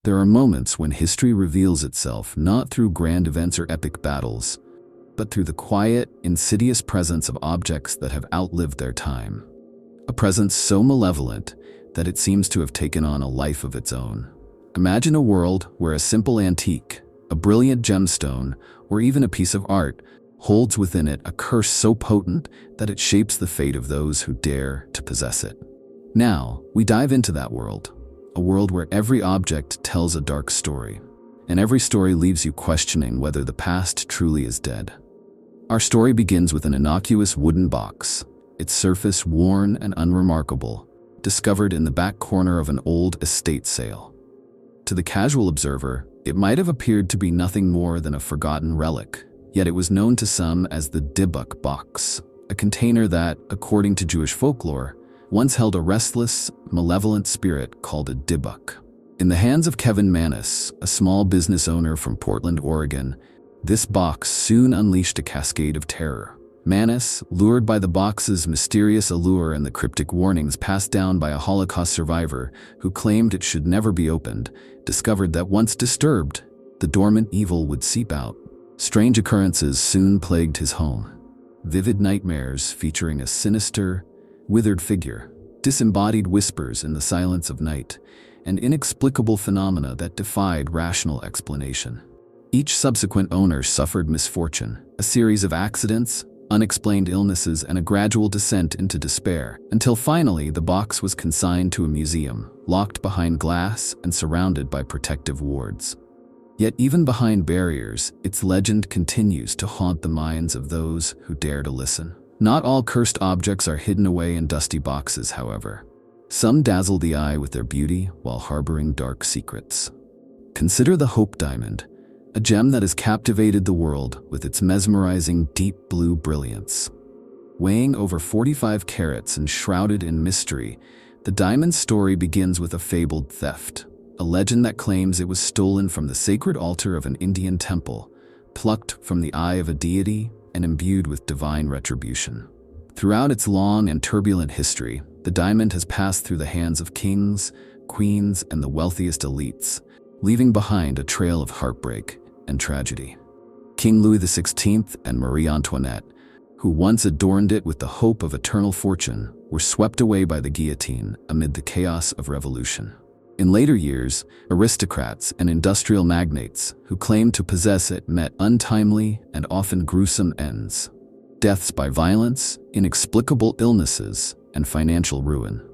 There are moments when history reveals itself not through grand events or epic battles, but through the quiet, insidious presence of objects that have outlived their time. A presence so malevolent that it seems to have taken on a life of its own. Imagine a world where a simple antique, a brilliant gemstone, or even a piece of art holds within it a curse so potent that it shapes the fate of those who dare to possess it. Now, we dive into that world, a world where every object tells a dark story, and every story leaves you questioning whether the past truly is dead. Our story begins with an innocuous wooden box, its surface worn and unremarkable, discovered in the back corner of an old estate sale. To the casual observer, it might have appeared to be nothing more than a forgotten relic, yet it was known to some as the Dybbuk Box, a container that, according to Jewish folklore, once held a restless, malevolent spirit called a Dybbuk. In the hands of Kevin Manis, a small business owner from Portland, Oregon, this box soon unleashed a cascade of terror. Manis, lured by the box's mysterious allure and the cryptic warnings passed down by a Holocaust survivor who claimed it should never be opened, discovered that once disturbed, the dormant evil would seep out. Strange occurrences soon plagued his home. Vivid nightmares featuring a sinister, withered figure, disembodied whispers in the silence of night, and inexplicable phenomena that defied rational explanation. Each subsequent owner suffered misfortune, a series of accidents, unexplained illnesses, and a gradual descent into despair, until finally the box was consigned to a museum, locked behind glass and surrounded by protective wards. Yet even behind barriers, its legend continues to haunt the minds of those who dare to listen. Not all cursed objects are hidden away in dusty boxes, however. Some dazzle the eye with their beauty while harboring dark secrets. Consider the Hope Diamond, a gem that has captivated the world with its mesmerizing deep blue brilliance. Weighing over 45 carats and shrouded in mystery, the diamond's story begins with a fabled theft, a legend that claims it was stolen from the sacred altar of an Indian temple, plucked from the eye of a deity, and imbued with divine retribution. Throughout its long and turbulent history, the diamond has passed through the hands of kings, queens, and the wealthiest elites, leaving behind a trail of heartbreak and tragedy. King Louis XVI and Marie Antoinette, who once adorned it with the hope of eternal fortune, were swept away by the guillotine amid the chaos of revolution. In later years, aristocrats and industrial magnates who claimed to possess it met untimely and often gruesome ends. Deaths by violence, inexplicable illnesses, and financial ruin.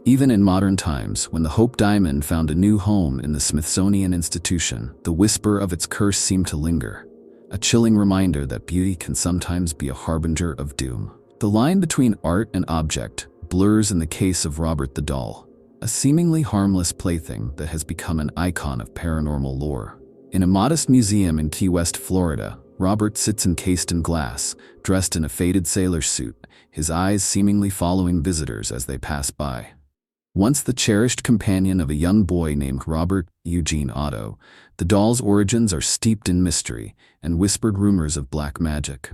Even in modern times, when the Hope Diamond found a new home in the Smithsonian Institution, the whisper of its curse seemed to linger, a chilling reminder that beauty can sometimes be a harbinger of doom. The line between art and object blurs in the case of Robert the Doll, a seemingly harmless plaything that has become an icon of paranormal lore. In a modest museum in Key West, Florida, Robert sits encased in glass, dressed in a faded sailor suit, his eyes seemingly following visitors as they pass by. Once the cherished companion of a young boy named Robert Eugene Otto, the doll's origins are steeped in mystery and whispered rumors of black magic.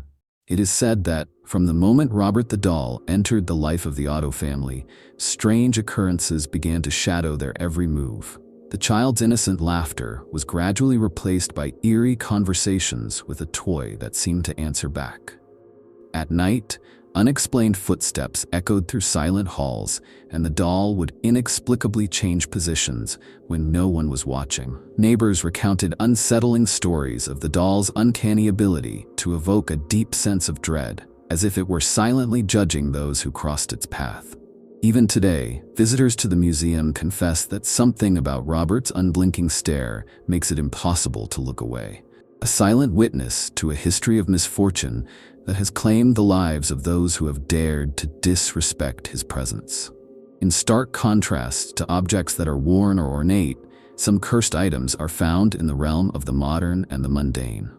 It is said that, from the moment Robert the Doll entered the life of the Otto family, strange occurrences began to shadow their every move. The child's innocent laughter was gradually replaced by eerie conversations with a toy that seemed to answer back. At night, unexplained footsteps echoed through silent halls, and the doll would inexplicably change positions when no one was watching. Neighbors recounted unsettling stories of the doll's uncanny ability to evoke a deep sense of dread, as if it were silently judging those who crossed its path. Even today, visitors to the museum confess that something about Robert's unblinking stare makes it impossible to look away. A silent witness to a history of misfortune that has claimed the lives of those who have dared to disrespect his presence. In stark contrast to objects that are worn or ornate, some cursed items are found in the realm of the modern and the mundane.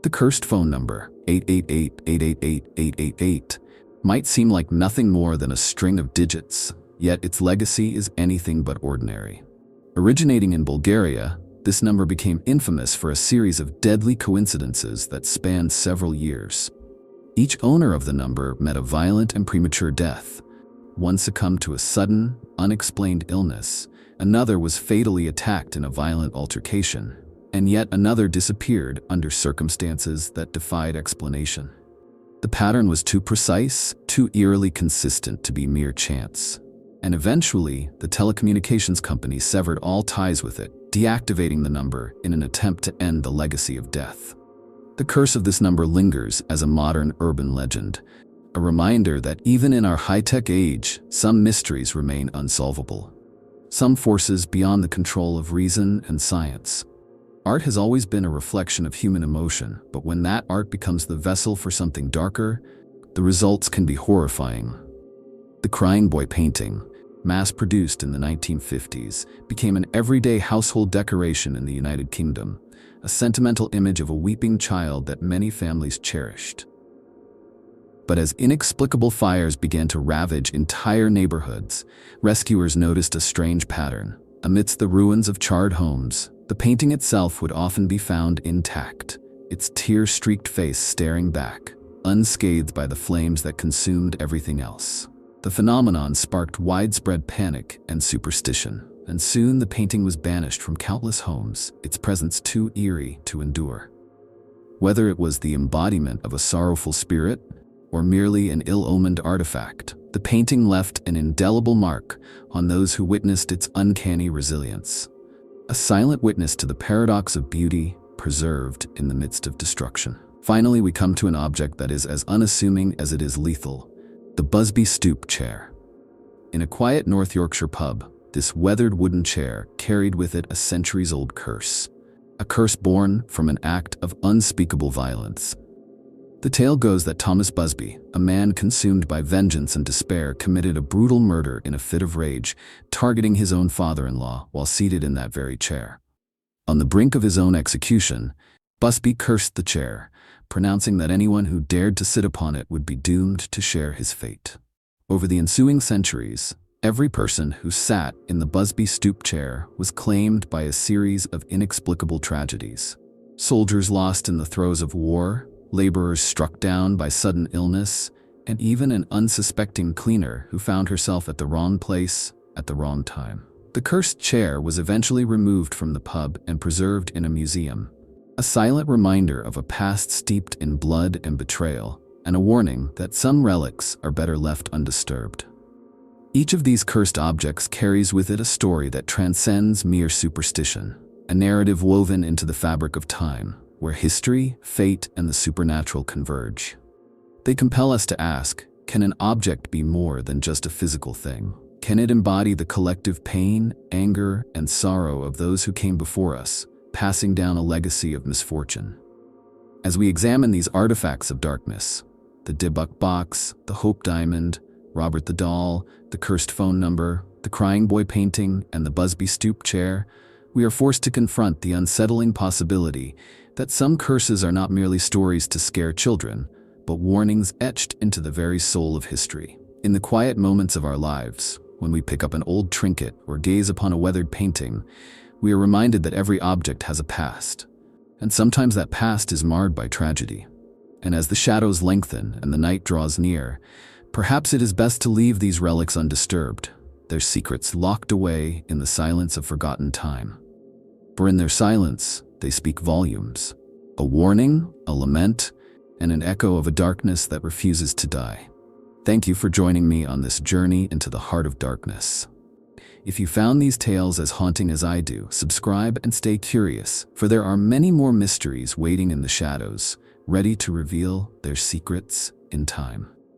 The cursed phone number, 888-888-888, might seem like nothing more than a string of digits, yet its legacy is anything but ordinary. Originating in Bulgaria, this number became infamous for a series of deadly coincidences that spanned several years. Each owner of the number met a violent and premature death. One succumbed to a sudden, unexplained illness. Another was fatally attacked in a violent altercation, and yet another disappeared under circumstances that defied explanation. The pattern was too precise, too eerily consistent to be mere chance. And eventually, the telecommunications company severed all ties with it, deactivating the number in an attempt to end the legacy of death. The curse of this number lingers as a modern urban legend, a reminder that even in our high-tech age, some mysteries remain unsolvable. Some forces beyond the control of reason and science. Art has always been a reflection of human emotion, but when that art becomes the vessel for something darker, the results can be horrifying. The Crying Boy painting, mass-produced in the 1950s, became an everyday household decoration in the United Kingdom, a sentimental image of a weeping child that many families cherished. But as inexplicable fires began to ravage entire neighborhoods, rescuers noticed a strange pattern. Amidst the ruins of charred homes, the painting itself would often be found intact, its tear-streaked face staring back, unscathed by the flames that consumed everything else. The phenomenon sparked widespread panic and superstition, and soon the painting was banished from countless homes, its presence too eerie to endure. Whether it was the embodiment of a sorrowful spirit, or merely an ill-omened artifact, the painting left an indelible mark on those who witnessed its uncanny resilience. A silent witness to the paradox of beauty preserved in the midst of destruction. Finally, we come to an object that is as unassuming as it is lethal, the Busby Stoop chair. In a quiet North Yorkshire pub, this weathered wooden chair carried with it a centuries-old curse. A curse born from an act of unspeakable violence. The tale goes that Thomas Busby, a man consumed by vengeance and despair, committed a brutal murder in a fit of rage, targeting his own father-in-law while seated in that very chair. On the brink of his own execution, Busby cursed the chair, pronouncing that anyone who dared to sit upon it would be doomed to share his fate. Over the ensuing centuries, every person who sat in the Busby Stoop chair was claimed by a series of inexplicable tragedies. Soldiers lost in the throes of war, laborers struck down by sudden illness, and even an unsuspecting cleaner who found herself at the wrong place at the wrong time. The cursed chair was eventually removed from the pub and preserved in a museum, a silent reminder of a past steeped in blood and betrayal, and a warning that some relics are better left undisturbed. Each of these cursed objects carries with it a story that transcends mere superstition, a narrative woven into the fabric of time, where history, fate, and the supernatural converge. They compel us to ask, can an object be more than just a physical thing? Can it embody the collective pain, anger, and sorrow of those who came before us, passing down a legacy of misfortune? As we examine these artifacts of darkness, the Dybbuk Box, the Hope Diamond, Robert the Doll, the cursed phone number, the Crying Boy painting, and the Busby Stoop chair, we are forced to confront the unsettling possibility that some curses are not merely stories to scare children, but warnings etched into the very soul of history. In the quiet moments of our lives, when we pick up an old trinket or gaze upon a weathered painting, we are reminded that every object has a past, and sometimes that past is marred by tragedy. And as the shadows lengthen and the night draws near, perhaps it is best to leave these relics undisturbed, their secrets locked away in the silence of forgotten time. For in their silence, they speak volumes, a warning, a lament, and an echo of a darkness that refuses to die. Thank you for joining me on this journey into the heart of darkness. If you found these tales as haunting as I do, subscribe and stay curious, for there are many more mysteries waiting in the shadows, ready to reveal their secrets in time.